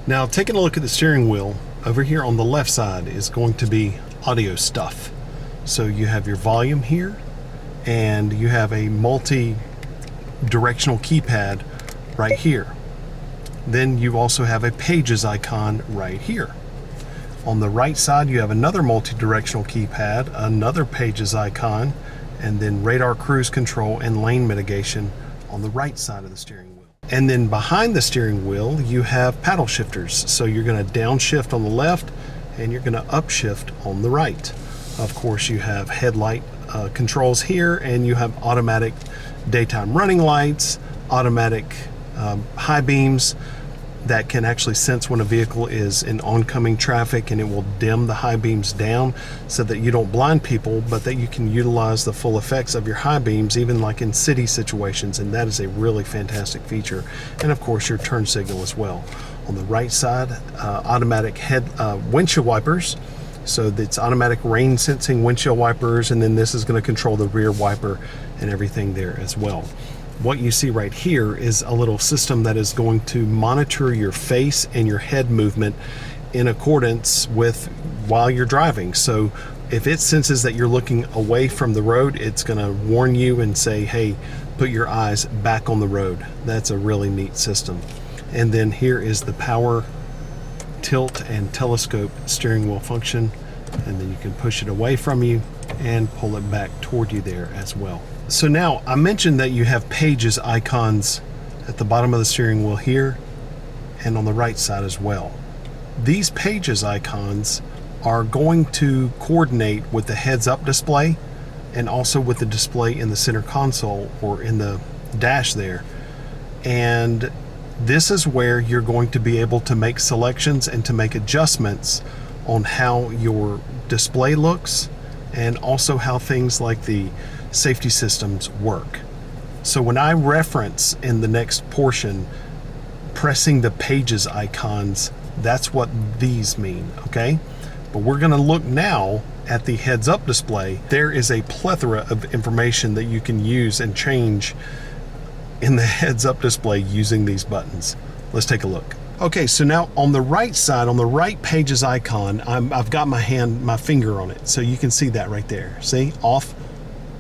Now taking a look at the steering wheel, over here on the left side is going to be audio stuff. So you have your volume here, and you have a multi-directional keypad right here. Then you also have a pages icon right here. On the right side you have another multi-directional keypad, another pages icon, and then radar cruise control and lane mitigation on the right side of the steering wheel. And then behind the steering wheel you have paddle shifters. So you're going to downshift on the left and you're going to upshift on the right. Of course you have headlight controls here, and you have automatic daytime running lights, automatic high beams that can actually sense when a vehicle is in oncoming traffic, and it will dim the high beams down so that you don't blind people, but that you can utilize the full effects of your high beams even like in city situations, and that is a really fantastic feature. And of course your turn signal as well. On the right side, automatic windshield wipers. So it's automatic rain sensing windshield wipers, and then this is going to control the rear wiper and everything there as well. What you see right here is a little system that is going to monitor your face and your head movement in accordance with while you're driving. So if it senses that you're looking away from the road, it's going to warn you and say, hey, put your eyes back on the road. That's a really neat system. And then here is the power tilt and telescope steering wheel function, and then you can push it away from you and pull it back toward you there as well. So now I mentioned that you have pages icons at the bottom of the steering wheel here and on the right side as well. These pages icons are going to coordinate with the heads-up display and also with the display in the center console or in the dash there. And this is where you're going to be able to make selections and to make adjustments on how your display looks, and also how things like the safety systems work. So when I reference in the next portion pressing the pages icons, that's what these mean, okay? But we're going to look now at the heads-up display. There is a plethora of information that you can use and change in the heads-up display using these buttons. Let's take a look. Okay, so now on the right side, on the right pages icon, I've got my finger on it, so you can see that right there. See, off,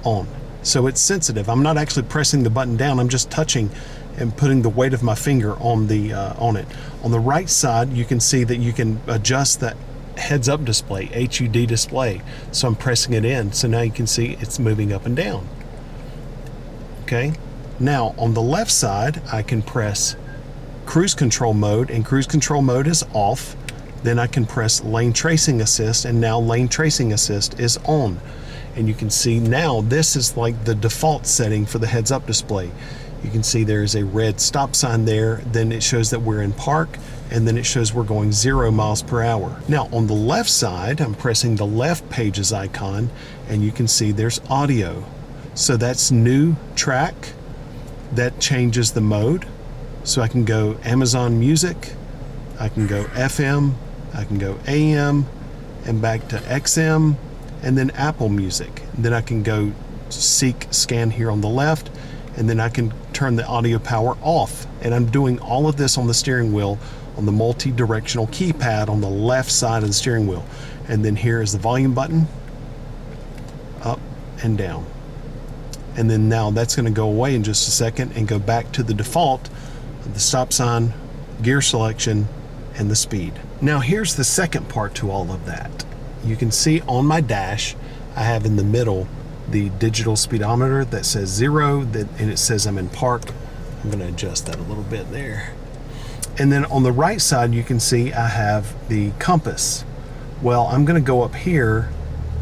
on. So it's sensitive. I'm not actually pressing the button down. I'm just touching and putting the weight of my finger on the on it. On the right side, you can see that you can adjust the heads-up display, HUD display. So I'm pressing it in. So now you can see it's moving up and down. Okay. Now on the left side, I can press cruise control mode, and cruise control mode is off. Then I can press lane tracing assist, and now lane tracing assist is on. And you can see now this is like the default setting for the heads-up display. You can see there is a red stop sign there, then it shows that we're in park, and then it shows we're going 0 miles per hour. Now on the left side, I'm pressing the left pages icon, and you can see there's audio. So that's new track. That changes the mode. So I can go Amazon Music, I can go FM, I can go AM, and back to XM, and then Apple Music. And then I can go seek scan here on the left, and then I can turn the audio power off. And I'm doing all of this on the steering wheel on the multi-directional keypad on the left side of the steering wheel. And then here is the volume button, up and down. And then now that's going to go away in just a second and go back to the default of the stop sign, gear selection, and the speed. Now here's the second part to all of that. You can see on my dash, I have in the middle the digital speedometer that says 0, and it says I'm in park. I'm going to adjust that a little bit there. And then on the right side, you can see I have the compass. Well, I'm going to go up here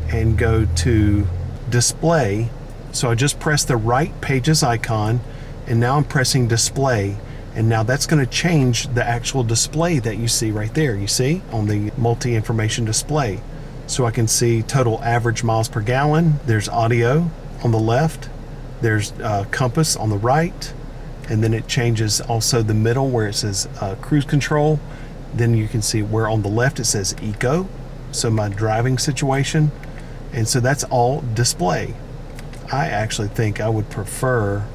and go to display. So I just press the right pages icon, and now I'm pressing display. And now that's going to change the actual display that you see right there. You see on the multi-information display. So I can see total average miles per gallon. There's audio on the left. There's compass on the right. And then it changes also the middle where it says cruise control. Then you can see where on the left it says eco. So my driving situation. And so that's all display. I actually think I would prefer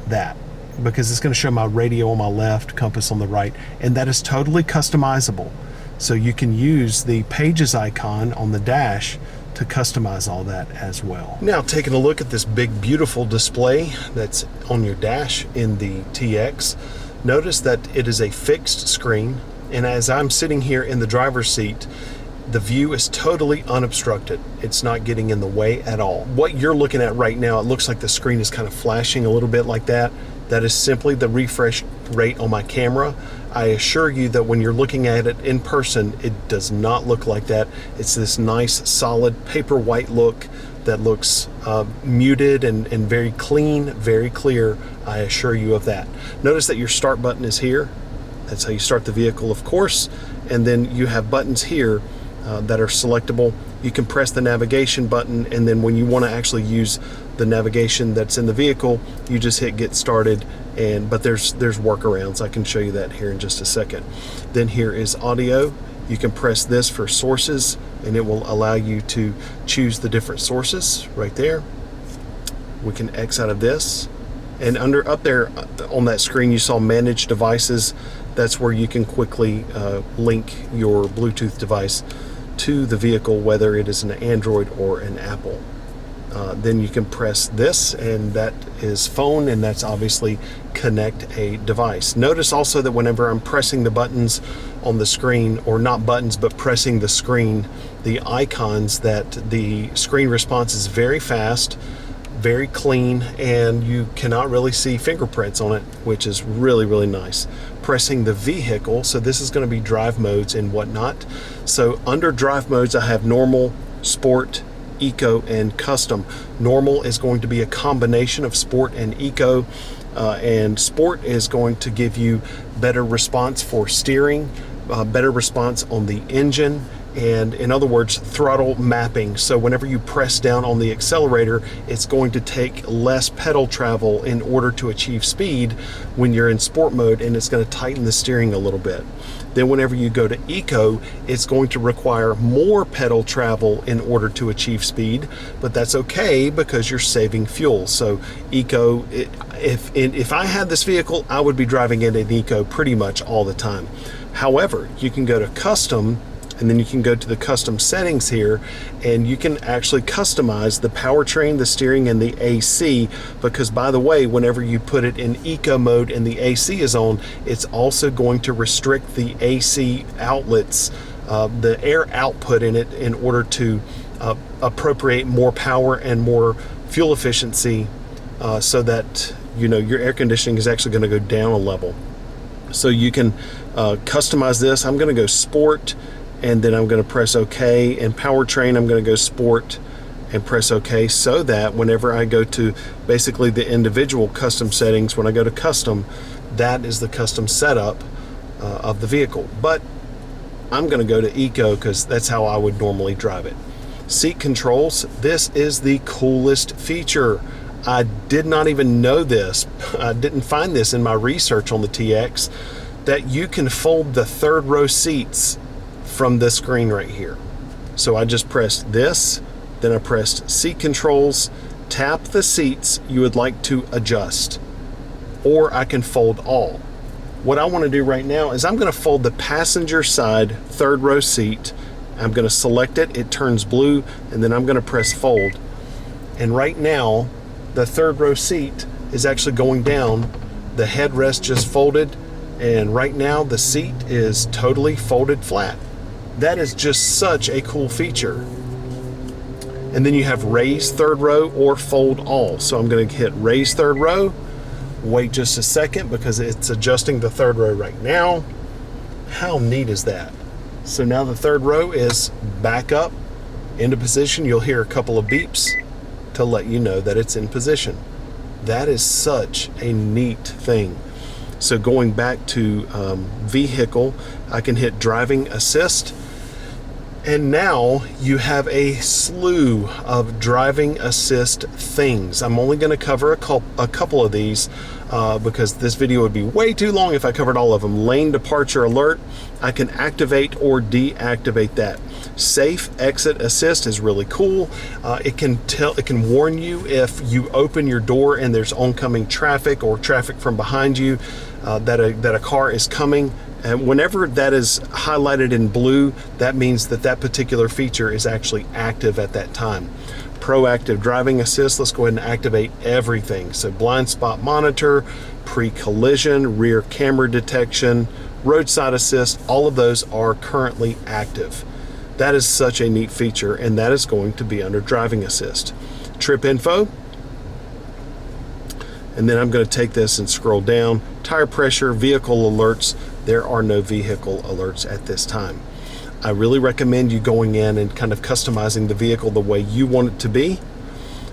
that. because it's going to show my radio on my left, compass on the right, and that is totally customizable. So you can use the pages icon on the dash to customize all that as well. Now, taking a look at this big beautiful display that's on your dash in the TX, notice that it is a fixed screen, and as I'm sitting here in the driver's seat, the view is totally unobstructed. It's not getting in the way at all. What you're looking at right now, it looks like the screen is kind of flashing a little bit like that. That is simply the refresh rate on my camera. I assure you that when you're looking at it in person, it does not look like that. It's this nice, solid, paper white look that looks muted and very clean, very clear. I assure you of that. Notice that your start button is here. That's how you start the vehicle, of course. And then you have buttons here that are selectable. You can press the navigation button, and then when you want to actually use the navigation that's in the vehicle, you just hit get started. But there's workarounds. I can show you that here in just a second. Then here is audio. You can press this for sources, and it will allow you to choose the different sources right there. We can X out of this, and up there on that screen you saw manage devices. That's where you can quickly link your Bluetooth device to the vehicle, whether it is an Android or an Apple. Then you can press this, and that is phone, and that's obviously connect a device. Notice also that whenever I'm pressing the buttons on the screen, or not buttons, but pressing the screen, the icons, that the screen response is very fast, very clean, and you cannot really see fingerprints on it, which is really, really nice. Pressing the vehicle, so this is going to be drive modes and whatnot. So under drive modes, I have normal, sport, eco, and custom. Normal is going to be a combination of sport and eco, and sport is going to give you better response for steering, better response on the engine, and in other words, throttle mapping. So whenever you press down on the accelerator, it's going to take less pedal travel in order to achieve speed when you're in sport mode, and it's going to tighten the steering a little bit. Then whenever you go to eco, it's going to require more pedal travel in order to achieve speed, but that's okay because you're saving fuel. So eco, if I had this vehicle, I would be driving it in eco pretty much all the time. However, you can go to custom, and then you can go to the custom settings here, and you can actually customize the powertrain, the steering, and the AC, because by the way, whenever you put it in eco mode and the AC is on, it's also going to restrict the AC outlets, the air output in it, in order to appropriate more power and more fuel efficiency, so that your air conditioning is actually going to go down a level. So you can customize this. I'm going to go sport, and then I'm going to press OK, and powertrain I'm going to go sport and press OK, so that whenever I go to basically the individual custom settings, when I go to custom, that is the custom setup of the vehicle. But I'm going to go to eco because that's how I would normally drive it. Seat controls, this is the coolest feature. I did not even know this. I didn't find this in my research on the TX, that you can fold the third row seats from this screen right here. So I just pressed this, then I pressed seat controls, tap the seats you would like to adjust, or I can fold all. What I want to do right now is I'm going to fold the passenger side third row seat. I'm going to select it, it turns blue, and then I'm going to press fold. And right now, the third row seat is actually going down. The headrest just folded, and right now the seat is totally folded flat. That is just such a cool feature. And then you have raise third row or fold all. So I'm going to hit raise third row, wait just a second because it's adjusting the third row right now. How neat is that? So now the third row is back up into position. You'll hear a couple of beeps to let you know that it's in position. That is such a neat thing. So going back to vehicle, I can hit driving assist, And now you have a slew of driving assist things. I'm only going to cover a couple of these because this video would be way too long if I covered all of them. Lane departure alert, I can activate or deactivate that. Safe exit assist is really cool. It can warn you if you open your door and there's oncoming traffic or traffic from behind you, that a car is coming. And whenever that is highlighted in blue, that means that that particular feature is actually active at that time. Proactive driving assist, let's go ahead and activate everything. So blind spot monitor, pre-collision, rear camera detection, roadside assist, all of those are currently active. That is such a neat feature, and that is going to be under driving assist. Trip info, and then I'm going to take this and scroll down. Tire pressure, vehicle alerts. There are no vehicle alerts at this time. I really recommend you going in and kind of customizing the vehicle the way you want it to be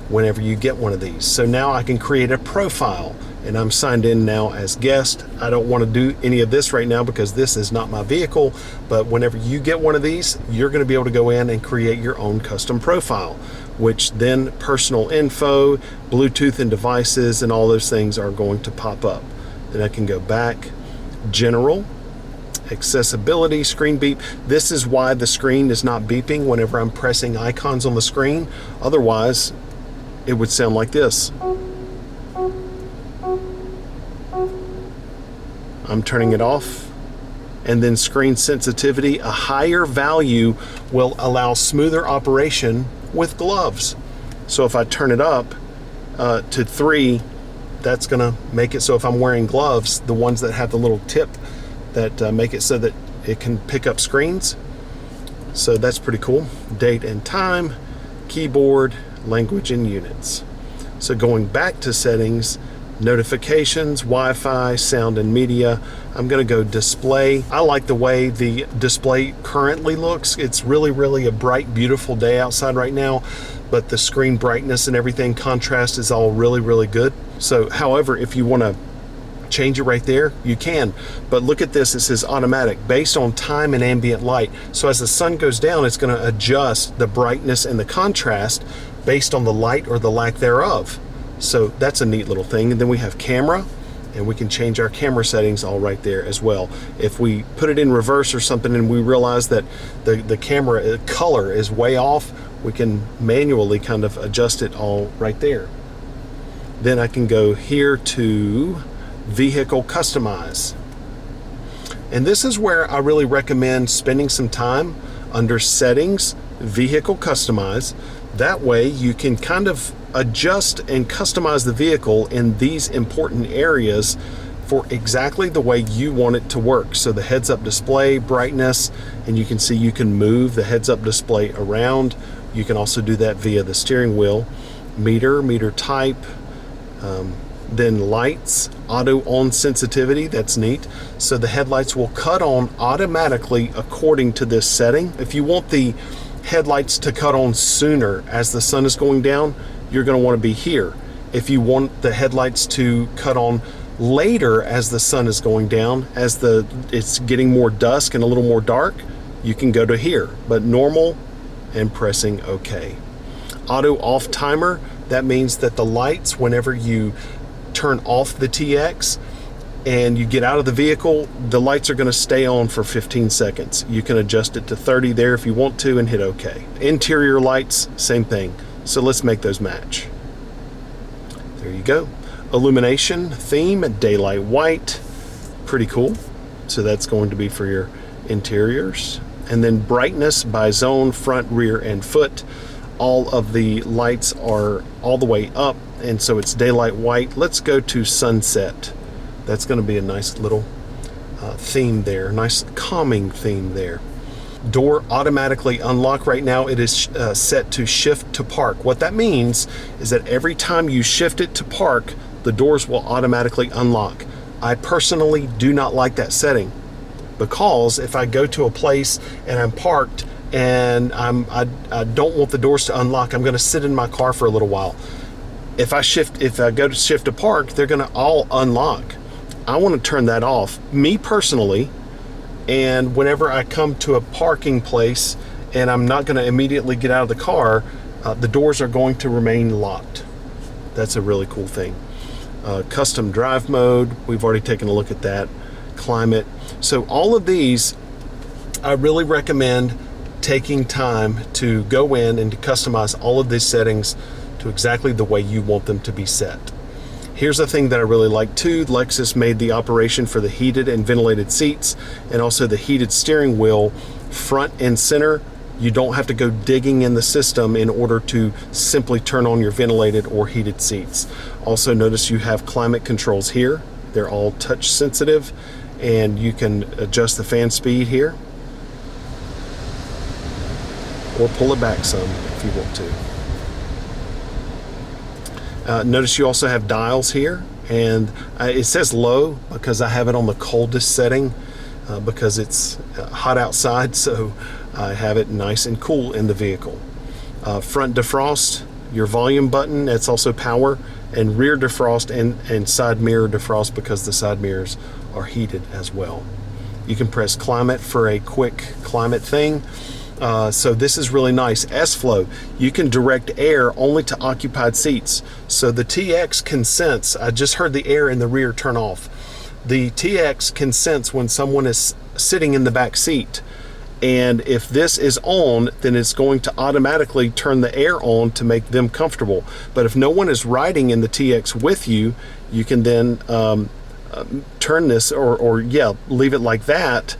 whenever you get one of these. So now I can create a profile, and I'm signed in now as guest. I don't want to do any of this right now because this is not my vehicle, but whenever you get one of these, you're going to be able to go in and create your own custom profile, which then personal info, Bluetooth and devices, and all those things are going to pop up. Then I can go back, general, accessibility, screen beep. This is why the screen is not beeping whenever I'm pressing icons on the screen. Otherwise, it would sound like this. I'm turning it off. And then screen sensitivity, a higher value will allow smoother operation with gloves. So if I turn it up to 3, that's gonna make it so if I'm wearing gloves, the ones that have the little tip that make it so that it can pick up screens. So that's pretty cool. Date and time, keyboard, language and units. So going back to settings, notifications, Wi-Fi, sound and media. I'm going to go display. I like the way the display currently looks. It's really a bright, beautiful day outside right now, but the screen brightness and everything, contrast is all really good. So however, if you want to change it right there, you can. But look at this, it says automatic based on time and ambient light. So as the sun goes down, it's going to adjust the brightness and the contrast based on the light or the lack thereof. So that's a neat little thing. And then we have camera, and we can change our camera settings all right there as well. If we put it in reverse or something and we realize that the camera color is way off, we can manually kind of adjust it all right there. Then I can go here to vehicle customize. And this is where I really recommend spending some time under settings, vehicle customize. That way you can kind of adjust and customize the vehicle in these important areas for exactly the way you want it to work. So the heads-up display, brightness, and you can see you can move the heads-up display around. You can also do that via the steering wheel. Meter type, then lights, auto on sensitivity, that's neat. So the headlights will cut on automatically according to this setting. If you want the headlights to cut on sooner as the sun is going down, you're going to want to be here. If you want the headlights to cut on later as the sun is going down, as it's getting more dusk and a little more dark, you can go to here, but normal and pressing OK. Auto off timer, that means that the lights, whenever you turn off the TX and you get out of the vehicle, the lights are going to stay on for 15 seconds. You can adjust it to 30 there if you want to and hit OK. Interior lights, same thing. So let's make those match. There you go. Illumination, theme, daylight white. Pretty cool. So that's going to be for your interiors. And then brightness by zone, front, rear, and foot. All of the lights are all the way up, and so it's daylight white. Let's go to sunset. That's going to be a nice little theme there, nice calming theme there. Door automatically unlock. Right now it is set to shift to park. What that means is that every time you shift it to park, the doors will automatically unlock. I personally do not like that setting, because if I go to a place and I'm parked and I don't want the doors to unlock, I'm going to sit in my car for a little while. If I go to shift to park, they're going to all unlock. I want to turn that off, me personally. And whenever I come to a parking place and I'm not going to immediately get out of the car, the doors are going to remain locked. That's a really cool thing. Custom drive mode, we've already taken a look at that. Climate. So all of these, I really recommend taking time to go in and to customize all of these settings to exactly the way you want them to be set. Here's a thing that I really like too. Lexus made the operation for the heated and ventilated seats and also the heated steering wheel front and center. You don't have to go digging in the system in order to simply turn on your ventilated or heated seats. Also notice you have climate controls here. They're all touch sensitive, and you can adjust the fan speed here or pull it back some if you want to. Notice you also have dials here, and it says low because I have it on the coldest setting because it's hot outside, so I have it nice and cool in the vehicle. Front defrost, your volume button, that's also power, and rear defrost and side mirror defrost because the side mirrors are heated as well. You can press climate for a quick climate thing. So this is really nice. S-Flow, you can direct air only to occupied seats. So the TX can sense, I just heard the air in the rear turn off. The TX can sense when someone is sitting in the back seat. And if this is on, then it's going to automatically turn the air on to make them comfortable. But if no one is riding in the TX with you, you can then turn this or leave it like that.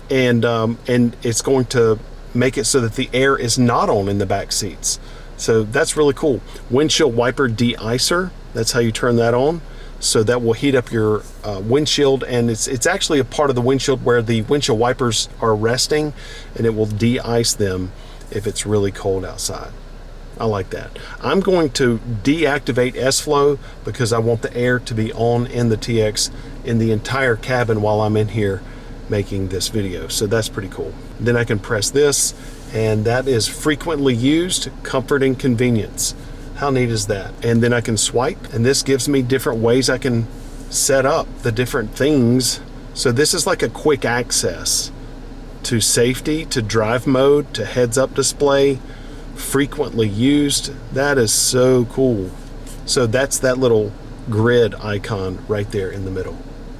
And it's going to make it so that the air is not on in the back seats. So that's really cool. Windshield wiper de-icer, that's how you turn that on. So that will heat up your windshield, and it's actually a part of the windshield where the windshield wipers are resting, and it will de-ice them if it's really cold outside. I like that. I'm going to deactivate S-Flow because I want the air to be on in the TX in the entire cabin while I'm in here making this video. So that's pretty cool. Then I can press this, and that is frequently used, comfort and convenience. How neat is that? And then I can swipe, and this gives me different ways I can set up the different things. So this is like a quick access to safety, to drive mode, to heads-up display, frequently used. That is so cool. So that's that little grid icon right there in the middle.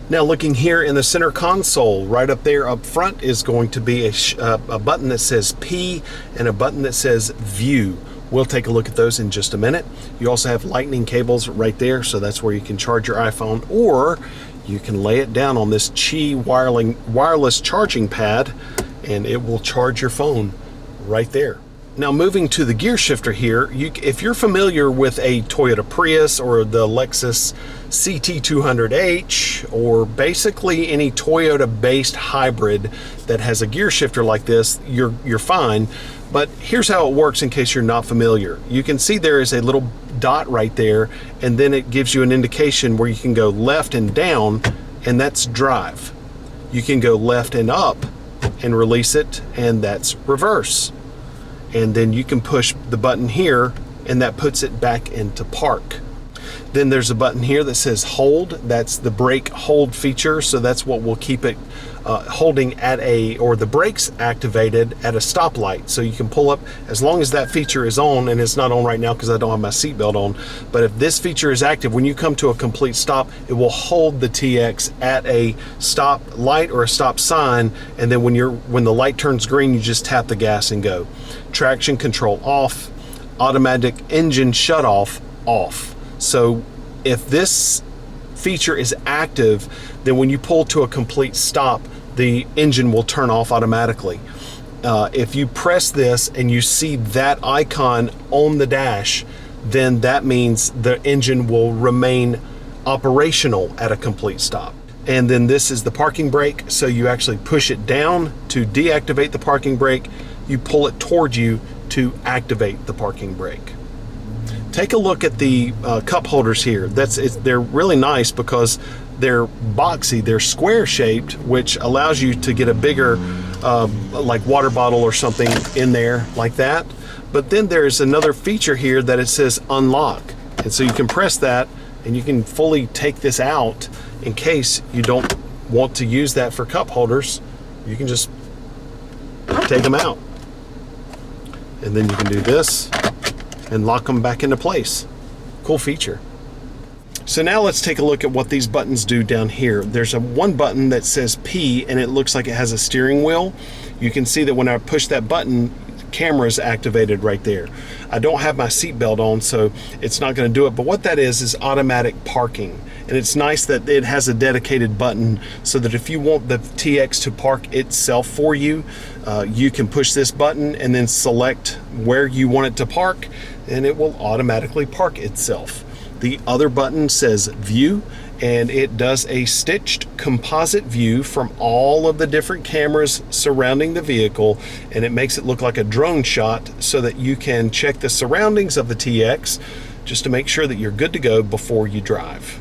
Now looking here in the center console, right up there up front is going to be a button that says P and a button that says View. We'll take a look at those in just a minute. You also have lightning cables right there, so that's where you can charge your iPhone, or you can lay it down on this Qi wireless charging pad and it will charge your phone right there. Now moving to the gear shifter here, if you're familiar with a Toyota Prius or the Lexus CT200H, or basically any Toyota based hybrid that has a gear shifter like this, you're fine. But here's how it works in case you're not familiar. You can see there is a little dot right there, and then it gives you an indication where you can go left and down, and that's drive. You can go left and up and release it, and that's reverse. And then you can push the button here, and that puts it back into park. Then there's a button here that says hold. That's the brake hold feature, so that's what will keep it holding at the brakes activated at a stoplight. So you can pull up as long as that feature is on, and it's not on right now because I don't have my seatbelt on. But if this feature is active, when you come to a complete stop, it will hold the TX at a stop light or a stop sign, and then when the light turns green, you just tap the gas and go. Traction control off, automatic engine shut off off. So if this feature is active, then when you pull to a complete stop, the engine will turn off automatically. If you press this and you see that icon on the dash, then that means the engine will remain operational at a complete stop. And then this is the parking brake, so you actually push it down to deactivate the parking brake, you pull it towards you to activate the parking brake. Take a look at the cup holders here. They're really nice because they're boxy, they're square shaped, which allows you to get a bigger like water bottle or something in there like that. But then there's another feature here that it says unlock. And so you can press that and you can fully take this out in case you don't want to use that for cup holders. You can just take them out. and then you can do this and lock them back into place. Cool feature. So now let's take a look at what these buttons do down here. There's one button that says P, and it looks like it has a steering wheel. You can see that when I push that button, camera's activated right there. I don't have my seatbelt on, so it's not going to do it, but what that is automatic parking. And it's nice that it has a dedicated button so that if you want the TX to park itself for you, you can push this button and then select where you want it to park, and it will automatically park itself. The other button says View, and it does a stitched composite view from all of the different cameras surrounding the vehicle, and it makes it look like a drone shot so that you can check the surroundings of the TX just to make sure that you're good to go before you drive.